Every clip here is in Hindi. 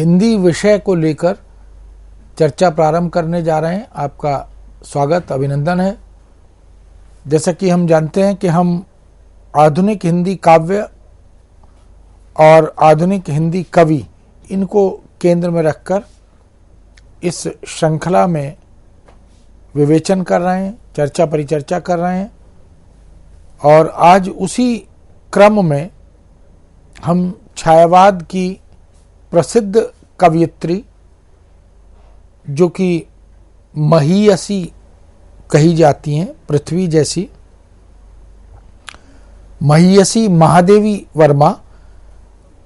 हिंदी विषय को लेकर चर्चा प्रारंभ करने जा रहे हैं। आपका स्वागत, अभिनंदन है। जैसा कि हम जानते हैं कि हम आधुनिक हिंदी काव्य और आधुनिक हिंदी कवि, इनको केंद्र में रखकर इस श्रृंखला में विवेचन कर रहे हैं, चर्चा परिचर्चा कर रहे हैं। और आज उसी क्रम में हम छायावाद की प्रसिद्ध कवयित्री, जो कि महीयसी कही जाती हैं, पृथ्वी जैसी, महीयसी महादेवी वर्मा,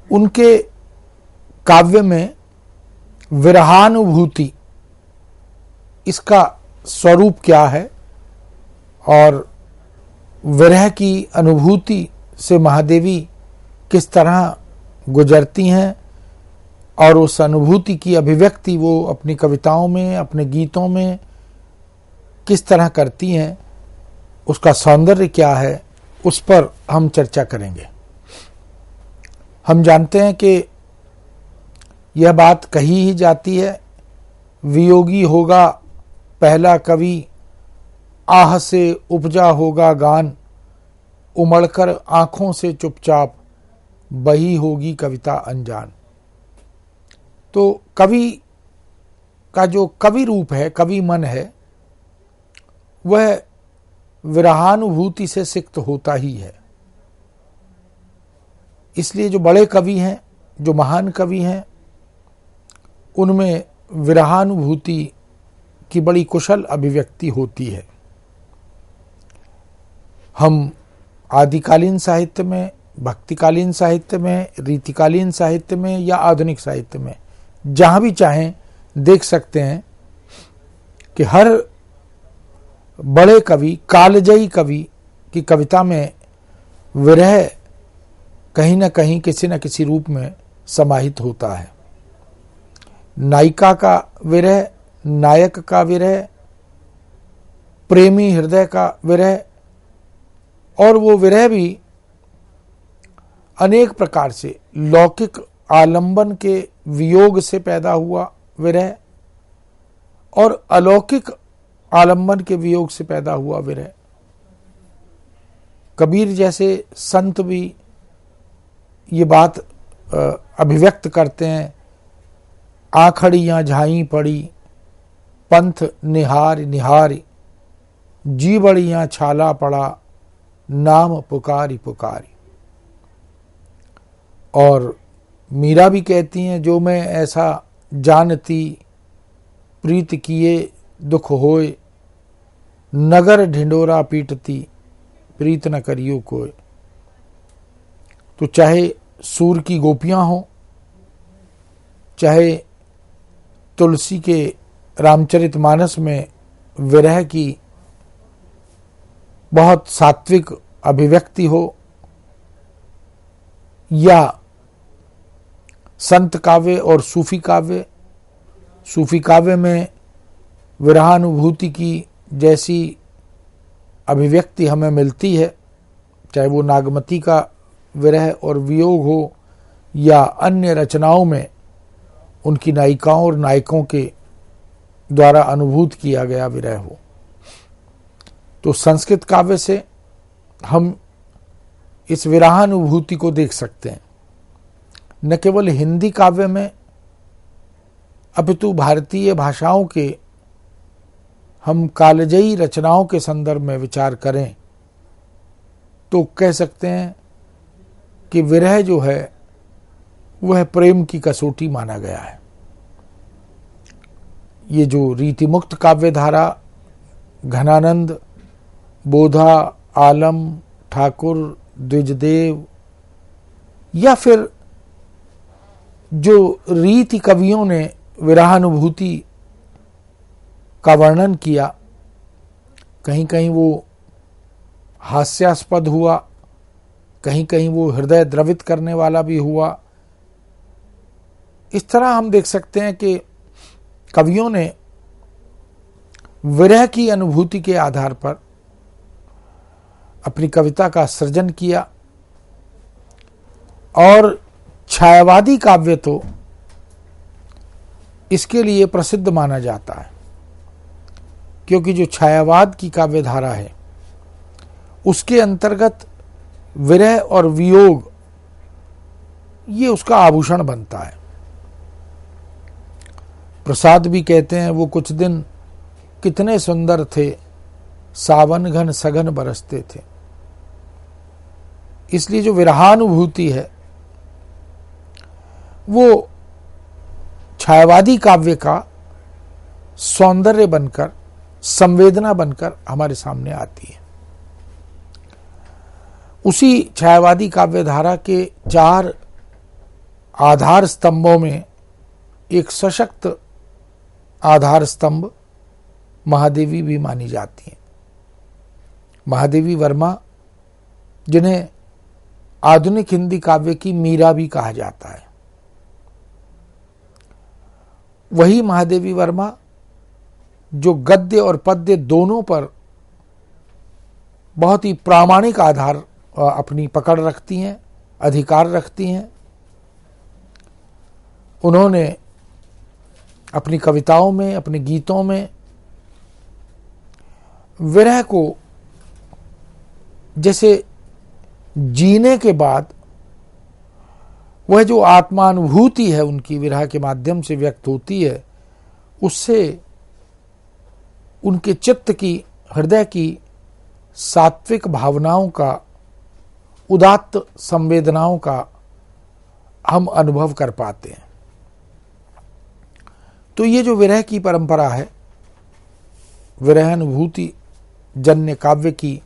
उनके काव्य में विरहानुभूति, इसका स्वरूप क्या है और विरह की अनुभूति से महादेवी किस तरह गुजरती हैं और उस अनुभूति की अभिव्यक्ति वो अपनी कविताओं में, अपने गीतों में किस तरह करती हैं, उसका सौंदर्य क्या है, उस पर हम चर्चा करेंगे। हम जानते हैं कि यह बात कही ही जाती है, वियोगी होगा पहला कवि, आह से उपजा होगा गान, उमड़कर आंखों से चुपचाप बही होगी कविता अनजान। तो कवि का जो कवि रूप है, कवि मन है, वह विरहानुभूति से सिक्त होता ही है। इसलिए जो बड़े कवि हैं, जो महान कवि हैं, उनमें विरहानुभूति की बड़ी कुशल अभिव्यक्ति होती है। हम आदिकालीन साहित्य में, भक्तिकालीन साहित्य में, रीतिकालीन साहित्य में या आधुनिक साहित्य में, जहां भी चाहें देख सकते हैं कि हर बड़े कवि, कालजयी कवि की कविता में विरह कहीं न कहीं किसी न किसी रूप में समाहित होता है। नायिका का विरह, नायक का विरह, प्रेमी हृदय का विरह, और वो विरह भी अनेक प्रकार से, लौकिक आलंबन के वियोग से पैदा हुआ विरह और अलौकिक आलंबन के वियोग से पैदा हुआ विरह। कबीर जैसे संत भी ये बात अभिव्यक्त करते हैं, आखड़ियां झाई पड़ी, पंथ निहार निहारी, जी बड़ियां छाला पड़ा, नाम पुकारी पुकारी। और मीरा भी कहती हैं, जो मैं ऐसा जानती, प्रीत किए दुख होए, नगर ढिंडोरा पीटती, प्रीत न करियो कोय। तो चाहे सूर की गोपियां हो, चाहे तुलसी के रामचरितमानस में विरह की बहुत सात्विक अभिव्यक्ति हो, या संत काव्य और सूफी काव्य, सूफी काव्य में विरहानुभूति की जैसी अभिव्यक्ति हमें मिलती है, चाहे वो नागमती का विरह और वियोग हो या अन्य रचनाओं में उनकी नायिकाओं और नायकों के द्वारा अनुभूत किया गया विरह हो। तो संस्कृत काव्य से हम इस विरहानुभूति को देख सकते हैं। न केवल हिंदी काव्य में, अपितु भारतीय भाषाओं के हम कालजयी रचनाओं के संदर्भ में विचार करें तो कह सकते हैं कि विरह जो है वह प्रेम की कसौटी माना गया है। ये जो रीतिमुक्त काव्य धारा, घनानंद, बोधा, आलम, ठाकुर, द्विजदेव, या फिर जो रीति कवियों ने विरहानुभूति का वर्णन किया, कहीं कहीं वो हास्यास्पद हुआ, कहीं कहीं वो हृदय द्रवित करने वाला भी हुआ। इस तरह हम देख सकते हैं कि कवियों ने विरह की अनुभूति के आधार पर अपनी कविता का सृजन किया। और छायावादी काव्य तो इसके लिए प्रसिद्ध माना जाता है, क्योंकि जो छायावाद की काव्यधारा है उसके अंतर्गत विरह और वियोग ये उसका आभूषण बनता है। प्रसाद भी कहते हैं, वो कुछ दिन कितने सुंदर थे, सावन घन सघन बरसते थे। इसलिए जो विरहानुभूति है वो छायावादी काव्य का सौंदर्य बनकर, संवेदना बनकर हमारे सामने आती है। उसी छायावादी काव्यधारा के 4 आधार स्तंभों में एक सशक्त आधार स्तंभ महादेवी भी मानी जाती है। महादेवी वर्मा, जिन्हें आधुनिक हिंदी काव्य की मीरा भी कहा जाता है, वही महादेवी वर्मा जो गद्य और पद्य दोनों पर बहुत ही प्रामाणिक आधार अपनी पकड़ रखती हैं, अधिकार रखती हैं। उन्होंने अपनी कविताओं में, अपने गीतों में विरह को जैसे जीने के बाद वह जो आत्मानुभूति है उनकी विरह के माध्यम से व्यक्त होती है, उससे उनके चित्त की, हृदय की सात्विक भावनाओं का, उदात्त संवेदनाओं का हम अनुभव कर पाते हैं। तो ये जो विरह की परंपरा है, विरहानुभूति जन्य काव्य की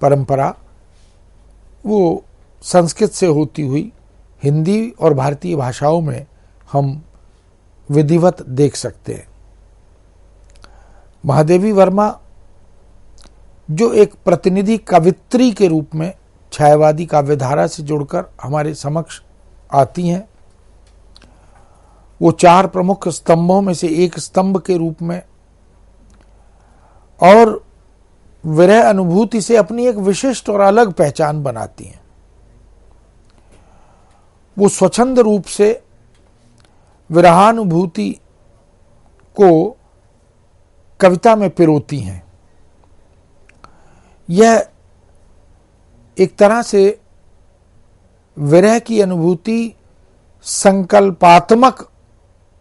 परंपरा, वो संस्कृत से होती हुई हिंदी और भारतीय भाषाओं में हम विधिवत देख सकते हैं। महादेवी वर्मा जो एक प्रतिनिधि कवित्री के रूप में छायावादी काव्यधारा से जुड़कर हमारे समक्ष आती हैं, वो 4 प्रमुख स्तंभों में से एक स्तंभ के रूप में और विरह अनुभूति से अपनी एक विशिष्ट और अलग पहचान बनाती हैं। वो स्वच्छंद रूप से विरहानुभूति को कविता में पिरोती हैं। यह एक तरह से विरह की अनुभूति संकल्पात्मक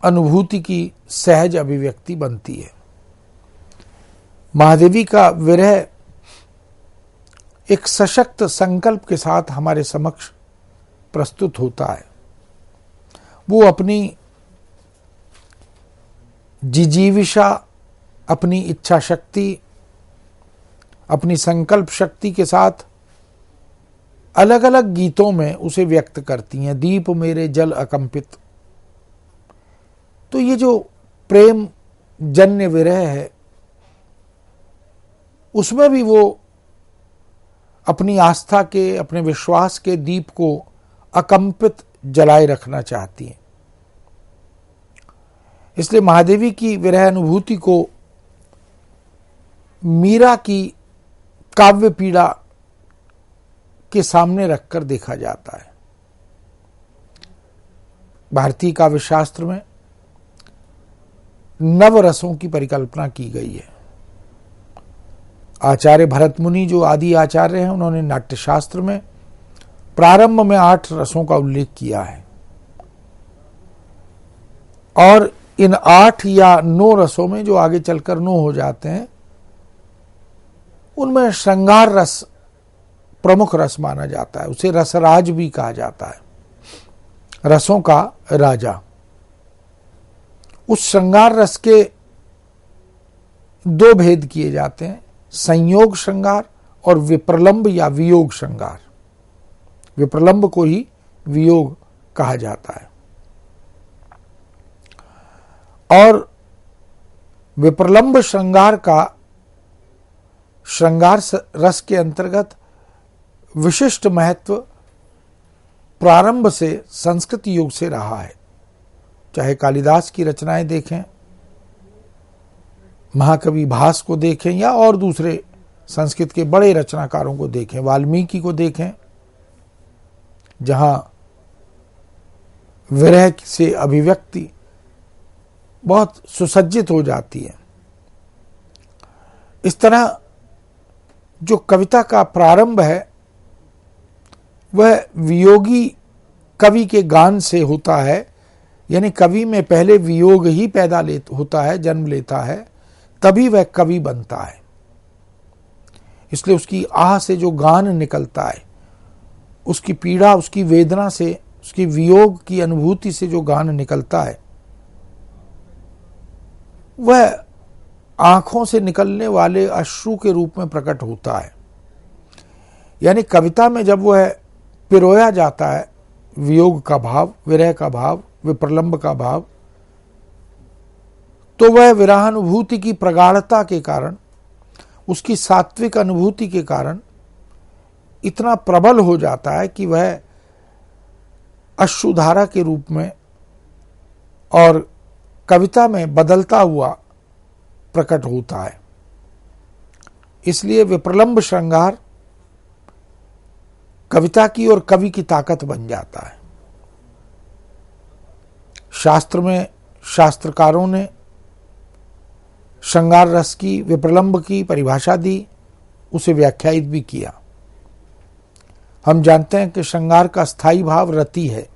अनुभूति की सहज अभिव्यक्ति बनती है। महादेवी का विरह एक सशक्त संकल्प के साथ हमारे समक्ष प्रस्तुत होता है। वो अपनी जिजीविषा, अपनी इच्छा शक्ति, अपनी संकल्प शक्ति के साथ अलग अलग गीतों में उसे व्यक्त करती हैं। दीप मेरे जल अकंपित। तो ये जो प्रेम जन्य विरह है, उसमें भी वो अपनी आस्था के, अपने विश्वास के दीप को अकंपित जलाए रखना चाहती हैं। इसलिए महादेवी की विरह अनुभूति को मीरा की काव्य पीड़ा के सामने रखकर देखा जाता है। भारतीय काव्य शास्त्र में नव रसों की परिकल्पना की गई है। आचार्य भरत मुनि जो आदि आचार्य हैं, उन्होंने नाट्यशास्त्र में प्रारंभ में 8 रसों का उल्लेख किया है और इन 8 या 9 रसों में जो आगे चलकर 9 हो जाते हैं, उनमें श्रृंगार रस प्रमुख रस माना जाता है। उसे रसराज भी कहा जाता है, रसों का राजा। उस श्रृंगार रस के 2 भेद किए जाते हैं, संयोग श्रृंगार और विप्रलंब या वियोग श्रृंगार। विप्रलंब को ही वियोग कहा जाता है। और विप्रलंब श्रृंगार का श्रृंगार रस के अंतर्गत विशिष्ट महत्व प्रारंभ से संस्कृत युग से रहा है। चाहे कालिदास की रचनाएं देखें, महाकवि भास को देखें या और दूसरे संस्कृत के बड़े रचनाकारों को देखें, वाल्मीकि को देखें, जहां विरह से अभिव्यक्ति बहुत सुसज्जित हो जाती है। इस तरह जो कविता का प्रारंभ है वह वियोगी कवि के गान से होता है, यानी कवि में पहले वियोग ही होता है, जन्म लेता है, तभी वह कवि बनता है। इसलिए उसकी आह से जो गान निकलता है, उसकी पीड़ा, उसकी वेदना से, उसकी वियोग की अनुभूति से जो गान निकलता है, वह आंखों से निकलने वाले अश्रु के रूप में प्रकट होता है। यानी कविता में जब वह पिरोया जाता है वियोग का भाव, विरह का भाव, विप्रलंब का भाव, तो वह विरहानुभूति की प्रगाढ़ता के कारण, उसकी सात्विक अनुभूति के कारण इतना प्रबल हो जाता है कि वह अश्रुधारा के रूप में और कविता में बदलता हुआ प्रकट होता है। इसलिए विप्रलंब श्रृंगार कविता की और कवि की ताकत बन जाता है। शास्त्र में शास्त्रकारों ने श्रृंगार रस की, विप्रलंब की परिभाषा दी, उसे व्याख्यायित भी किया। हम जानते हैं कि श्रृंगार का स्थायी भाव रति है,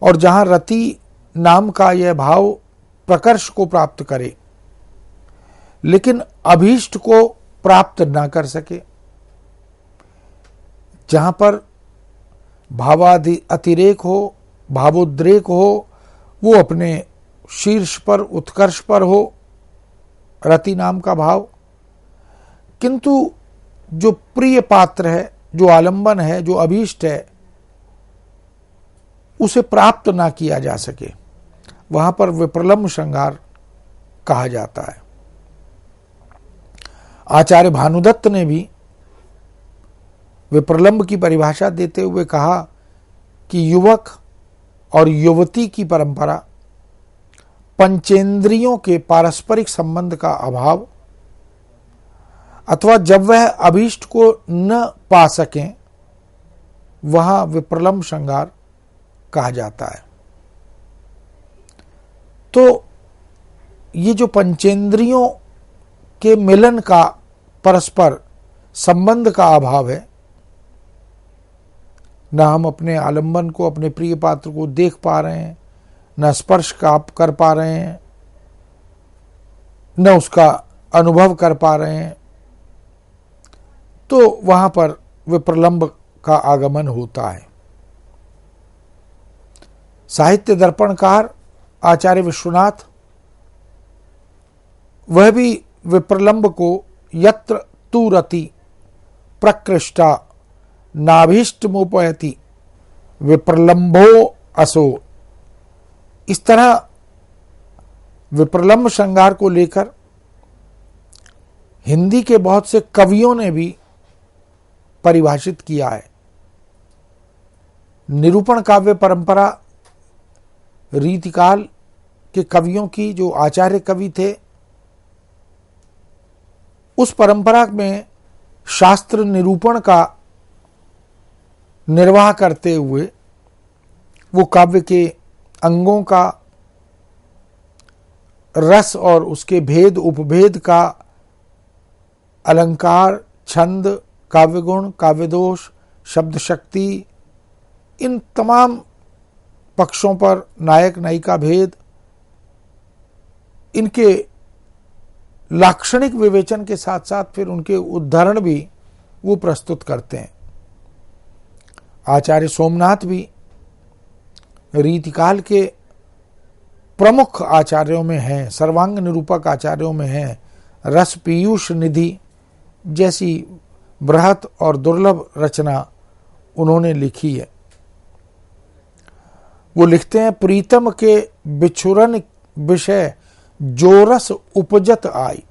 और जहां रति नाम का यह भाव प्रकर्ष को प्राप्त करे लेकिन अभीष्ट को प्राप्त न कर सके, जहां पर भावादि अतिरेक हो, भावोद्रेक हो, वो अपने शीर्ष पर, उत्कर्ष पर हो, रति नाम का भाव, किंतु जो प्रिय पात्र है, जो आलंबन है, जो अभीष्ट है, उसे प्राप्त ना किया जा सके, वहां पर विप्रलंब श्रृंगार कहा जाता है। आचार्य भानुदत्त ने भी विप्रलंब की परिभाषा देते हुए कहा कि युवक और युवती की परंपरा, पंचेंद्रियों के पारस्परिक संबंध का अभाव, अथवा जब वह अभीष्ट को न पा सकें, वहां विप्रलंब श्रृंगार कहा जाता है। तो ये जो पंचेंद्रियों के मिलन का परस्पर संबंध का अभाव है, न हम अपने आलंबन को, अपने प्रिय पात्र को देख पा रहे हैं, न स्पर्श कर पा रहे हैं, न उसका अनुभव कर पा रहे हैं, तो वहां पर विप्रलंब का आगमन होता है। साहित्य दर्पणकार आचार्य विश्वनाथ, वह भी विप्रलंब को यत्र तु रति प्रकृष्टा नाभीष्टमुपयति विप्रलंबो असो, इस तरह विप्रलंब श्रृंगार को लेकर हिंदी के बहुत से कवियों ने भी परिभाषित किया है। निरूपण काव्य परंपरा रीतिकाल के कवियों की, जो आचार्य कवि थे, उस परंपरा में शास्त्र निरूपण का निर्वाह करते हुए वो काव्य के अंगों का, रस और उसके भेद उपभेद का, अलंकार, छंद, काव्य गुण, काव्य दोष, शब्द शक्ति, इन तमाम पक्षों पर, नायक नायिका भेद, इनके लाक्षणिक विवेचन के साथ साथ फिर उनके उदाहरण भी वो प्रस्तुत करते हैं। आचार्य सोमनाथ भी रीतिकाल के प्रमुख आचार्यों में हैं, सर्वांग निरूपक आचार्यों में हैं। रस पीयूष निधि जैसी बृहत और दुर्लभ रचना उन्होंने लिखी है। वो लिखते हैं, प्रीतम के बिछुरन विषय जो रस उपजत आई,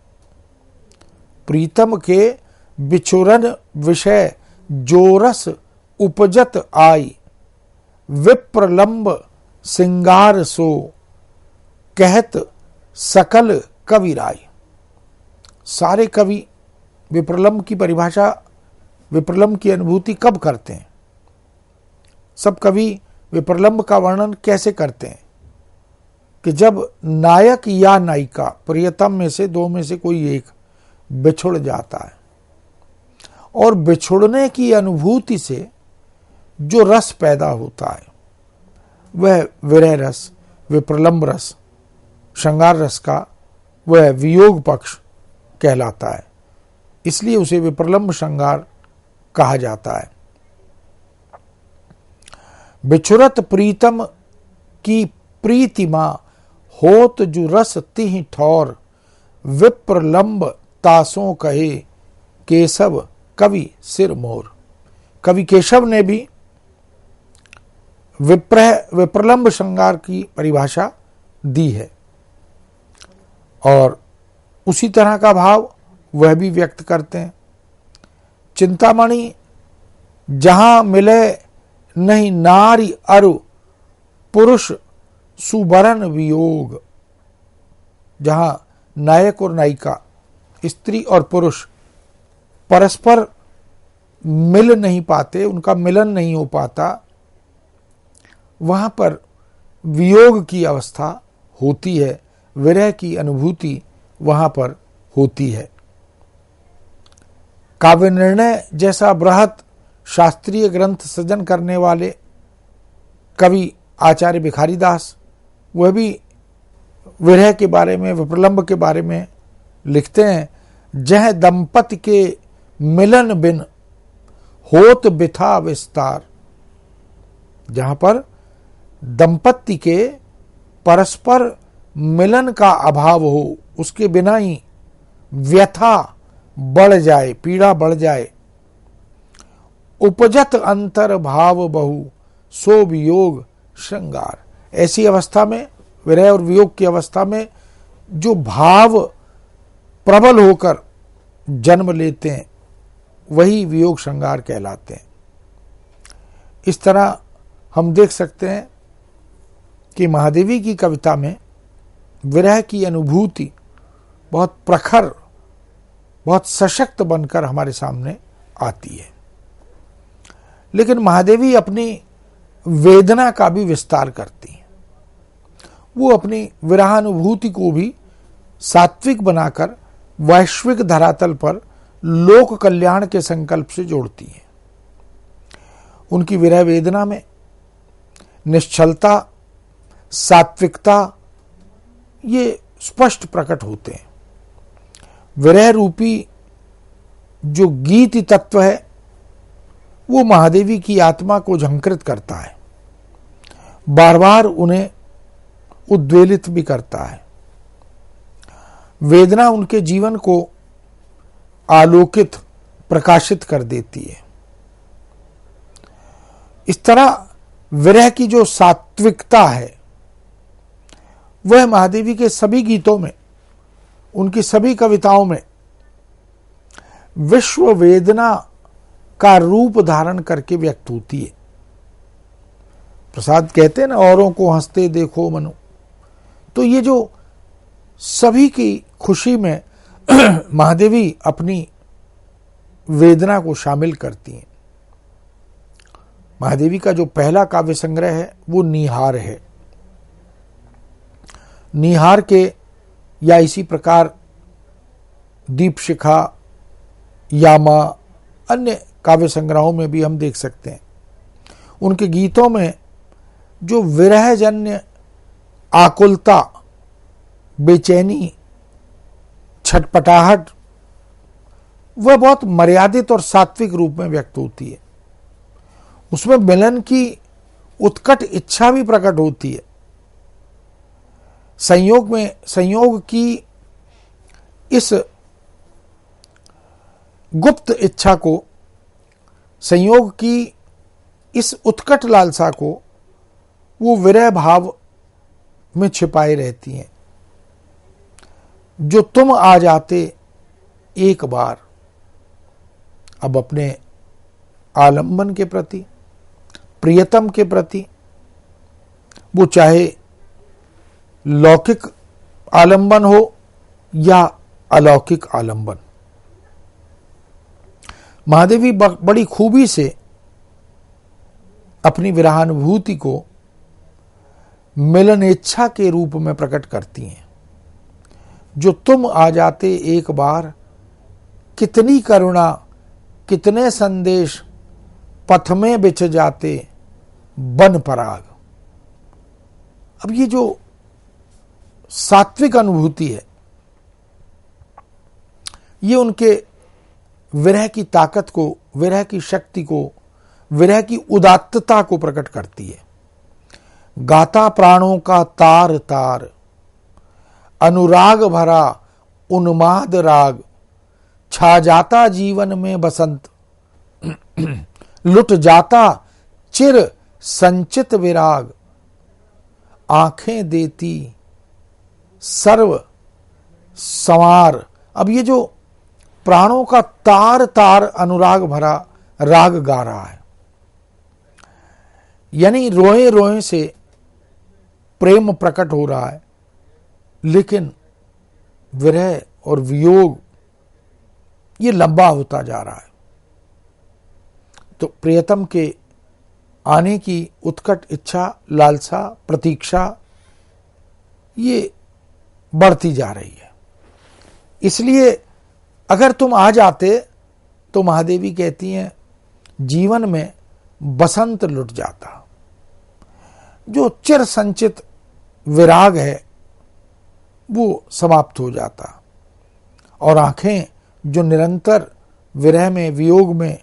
प्रीतम के बिछुरन विषय जो रस उपजत आई, विप्रलंब सिंगार सो कहत सकल कवि राय। सारे कवि विप्रलंब की परिभाषा, विप्रलंब की अनुभूति कब करते हैं? सब कवि विप्रलंब का वर्णन कैसे करते हैं? कि जब नायक या नायिका प्रियतम में से दो में से कोई एक बिछुड़ जाता है और बिछुड़ने की अनुभूति से जो रस पैदा होता है वह विरह रस, विप्रलंब रस, श्रृंगार रस का वह वियोग पक्ष कहलाता है। इसलिए उसे विप्रलंब श्रृंगार कहा जाता है। बिछुरत प्रीतम की प्रीतिमा होत जु रस तिहि ठौर, विप्रलंब तासों कहे केशव कवि सिर मोर। कवि केशव ने भी विप्रलंब श्रृंगार की परिभाषा दी है और उसी तरह का भाव वह भी व्यक्त करते हैं। चिंतामणि जहां मिले नहीं नारी अरु पुरुष सुबरन वियोग। जहां नायक और नायिका, स्त्री और पुरुष परस्पर मिल नहीं पाते, उनका मिलन नहीं हो पाता, वहां पर वियोग की अवस्था होती है, विरह की अनुभूति वहां पर होती है। काव्य निर्णय जैसा बृहत शास्त्रीय ग्रंथ सृजन करने वाले कवि आचार्य भिखारी दास, वह भी विरह के बारे में, विप्रलंब के बारे में लिखते हैं। जह दंपति के मिलन बिन होत बिथा विस्तार। जहां पर दंपति के परस्पर मिलन का अभाव हो, उसके बिना ही व्यथा बढ़ जाए, पीड़ा बढ़ जाए। उपजत अंतर भाव बहु सो वियोग श्रृंगार। ऐसी अवस्था में, विरह और वियोग की अवस्था में जो भाव प्रबल होकर जन्म लेते हैं वही वियोग श्रृंगार कहलाते हैं। इस तरह हम देख सकते हैं कि महादेवी की कविता में विरह की अनुभूति बहुत प्रखर, बहुत सशक्त बनकर हमारे सामने आती है। लेकिन महादेवी अपनी वेदना का भी विस्तार करती हैं। वो अपनी विरहानुभूति को भी सात्विक बनाकर वैश्विक धरातल पर लोक कल्याण के संकल्प से जोड़ती हैं। उनकी विरह वेदना में निश्चलता, सात्विकता ये स्पष्ट प्रकट होते हैं। विरह रूपी जो गीत तत्व है वो महादेवी की आत्मा को झंकृत करता है, बार बार उन्हें उद्वेलित भी करता है। वेदना उनके जीवन को आलोकित, प्रकाशित कर देती है। इस तरह विरह की जो सात्विकता है वह महादेवी के सभी गीतों में, उनकी सभी कविताओं में विश्व वेदना का रूप धारण करके व्यक्त होती है। प्रसाद कहते हैं ना, औरों को हंसते देखो मनु। तो ये जो सभी की खुशी में महादेवी अपनी वेदना को शामिल करती हैं। महादेवी का जो पहला काव्य संग्रह है वो निहार है। निहार के या इसी प्रकार दीपशिखा, यामा, अन्य काव्य संग्रहों में भी हम देख सकते हैं। उनके गीतों में जो विरहजन्य आकुलता, बेचैनी, छटपटाहट वह बहुत मर्यादित और सात्विक रूप में व्यक्त होती है। उसमें मिलन की उत्कट इच्छा भी प्रकट होती है। संयोग की इस गुप्त इच्छा को, संयोग की इस उत्कट लालसा को वो विरह भाव में छिपाए रहती हैं। जो तुम आ जाते एक बार, अब अपने आलंबन के प्रति, प्रियतम के प्रति, वो चाहे लौकिक आलंबन हो या अलौकिक आलंबन, महादेवी बड़ी खूबी से अपनी विरहानुभूति को मिलन इच्छा के रूप में प्रकट करती हैं। जो तुम आ जाते एक बार, कितनी करुणा, कितने संदेश पथ में बिछ जाते बन पराग। अब ये जो सात्विक अनुभूति है, ये उनके विरह की ताकत को, विरह की शक्ति को, विरह की उदात्तता को प्रकट करती है। गाता प्राणों का तार तार, अनुराग भरा उन्माद राग, छा जाता जीवन में बसंत, लुट जाता चिर संचित विराग, आंखें देती सर्व संवार। अब ये जो प्राणों का तार तार अनुराग भरा राग गा रहा है, यानी रोए रोए से प्रेम प्रकट हो रहा है, लेकिन विरह और वियोग ये लंबा होता जा रहा है। तो प्रियतम के आने की उत्कट इच्छा, लालसा, प्रतीक्षा ये बढ़ती जा रही है। इसलिए अगर तुम आ जाते तो महादेवी कहती हैं जीवन में बसंत लुट जाता। जो चिर संचित विराग है वो समाप्त हो जाता, और आंखें जो निरंतर विरह में, वियोग में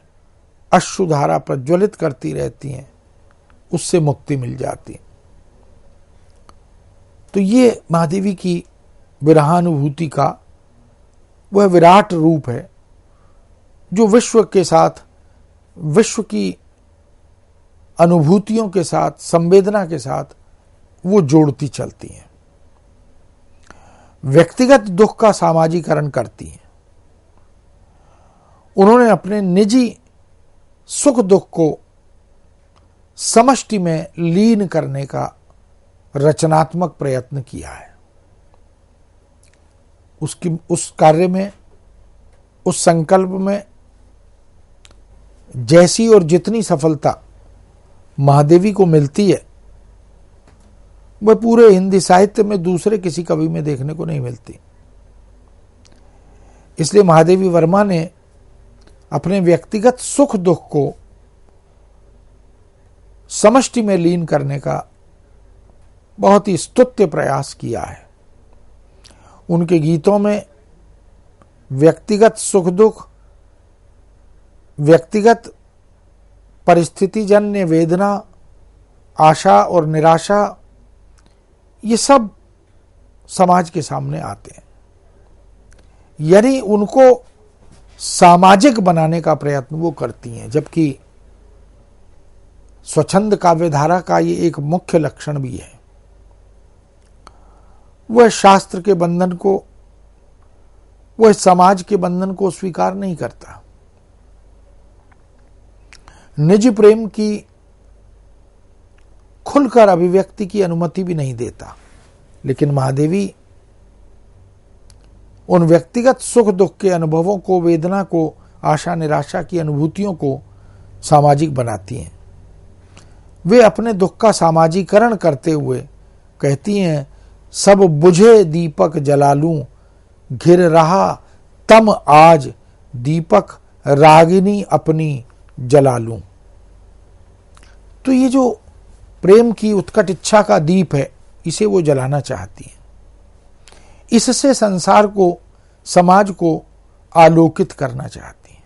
अश्रुधारा प्रज्वलित करती रहती हैं, उससे मुक्ति मिल जाती। तो ये महादेवी की विरहानुभूति का वह विराट रूप है जो विश्व के साथ, विश्व की अनुभूतियों के साथ, संवेदना के साथ वो जोड़ती चलती हैं। व्यक्तिगत दुख का सामाजिकरण करती हैं। उन्होंने अपने निजी सुख दुख को समष्टि में लीन करने का रचनात्मक प्रयत्न किया है। उस कार्य में, उस संकल्प में जैसी और जितनी सफलता महादेवी को मिलती है, वह पूरे हिंदी साहित्य में दूसरे किसी कवि में देखने को नहीं मिलती। इसलिए महादेवी वर्मा ने अपने व्यक्तिगत सुख दुख को समष्टि में लीन करने का बहुत ही स्तुत्य प्रयास किया है। उनके गीतों में व्यक्तिगत सुख दुख, व्यक्तिगत परिस्थितिजन्य वेदना, आशा और निराशा, ये सब समाज के सामने आते हैं। यानी उनको सामाजिक बनाने का प्रयत्न वो करती हैं, जबकि स्वच्छंद काव्यधारा का ये एक मुख्य लक्षण भी है। वह शास्त्र के बंधन को, वह समाज के बंधन को स्वीकार नहीं करता। निज प्रेम की खुलकर अभिव्यक्ति की अनुमति भी नहीं देता। लेकिन महादेवी उन व्यक्तिगत सुख दुख के अनुभवों को, वेदना को, आशा निराशा की अनुभूतियों को सामाजिक बनाती हैं। वे अपने दुख का सामाजिकरण करते हुए कहती हैं, सब बुझे दीपक जला लूं, घिर रहा तम आज, दीपक रागिनी अपनी जला लूं। तो ये जो प्रेम की उत्कट इच्छा का दीप है, इसे वो जलाना चाहती हैं। इससे संसार को, समाज को आलोकित करना चाहती हैं।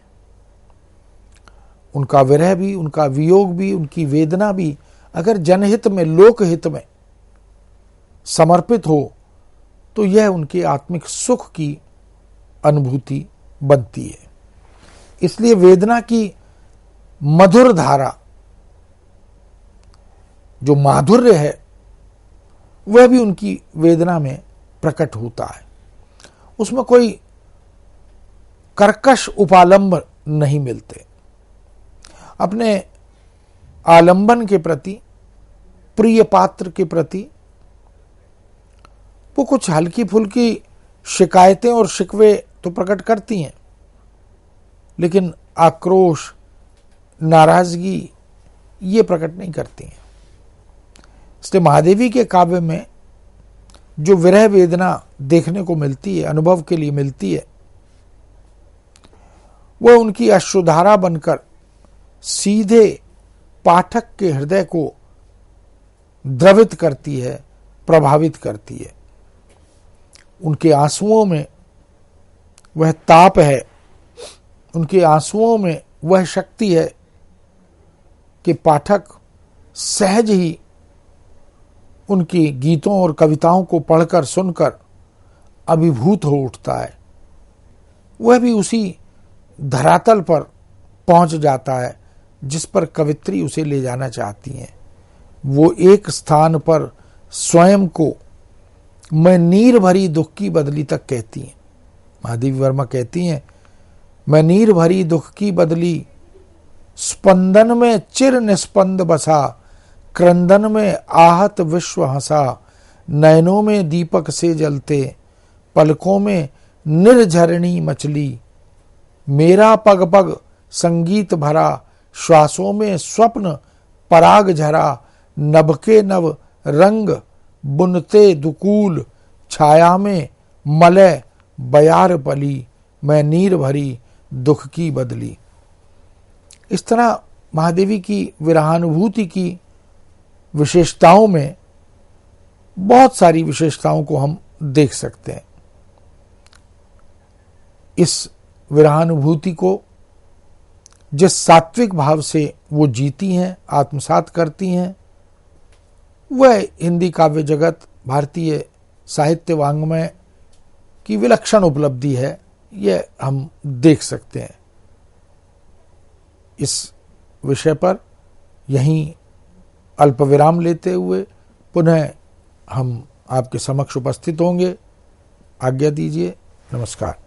उनका विरह भी, उनका वियोग भी, उनकी वेदना भी अगर जनहित में, लोकहित में समर्पित हो तो यह उनके आत्मिक सुख की अनुभूति बनती है। इसलिए वेदना की मधुर धारा, जो माधुर्य है, वह भी उनकी वेदना में प्रकट होता है। उसमें कोई कर्कश उपालंब नहीं मिलते। अपने आलंबन के प्रति, प्रिय पात्र के प्रति वो कुछ हल्की फुल्की शिकायतें और शिकवे तो प्रकट करती हैं, लेकिन आक्रोश, नाराजगी ये प्रकट नहीं करती हैं। इसलिए महादेवी के काव्य में जो विरह वेदना देखने को मिलती है, अनुभव के लिए मिलती है, वह उनकी अश्रुधारा बनकर सीधे पाठक के हृदय को द्रवित करती है, प्रभावित करती है। उनके आंसुओं में वह ताप है, उनके आंसुओं में वह शक्ति है कि पाठक सहज ही उनकी गीतों और कविताओं को पढ़कर सुनकर अभिभूत हो उठता है। वह भी उसी धरातल पर पहुंच जाता है जिस पर कवित्री उसे ले जाना चाहती हैं। वो एक स्थान पर स्वयं को मैं नीर भरी दुख की बदली तक कहती हैं। महादेवी वर्मा कहती हैं, मैं नीर भरी दुख की बदली, स्पंदन में चिर निस्पंद बसा, क्रंदन में आहत विश्व हंसा, नयनों में दीपक से जलते, पलकों में निर्झरणी मचली, मेरा पग पग संगीत भरा, श्वासों में स्वप्न पराग झरा, नभ के नव रंग बुनते दुकूल, छाया में मलय बयार पली, मैं नीर भरी दुख की बदली। इस तरह महादेवी की विरहानुभूति की विशेषताओं में बहुत सारी विशेषताओं को हम देख सकते हैं। इस विरहानुभूति को जिस सात्विक भाव से वो जीती हैं, आत्मसात करती हैं, वह हिंदी काव्य जगत, भारतीय साहित्य वाङ्मय की विलक्षण उपलब्धि है, यह हम देख सकते हैं। इस विषय पर यहीं अल्प विराम लेते हुए पुनः हम आपके समक्ष उपस्थित होंगे। आज्ञा दीजिए। नमस्कार।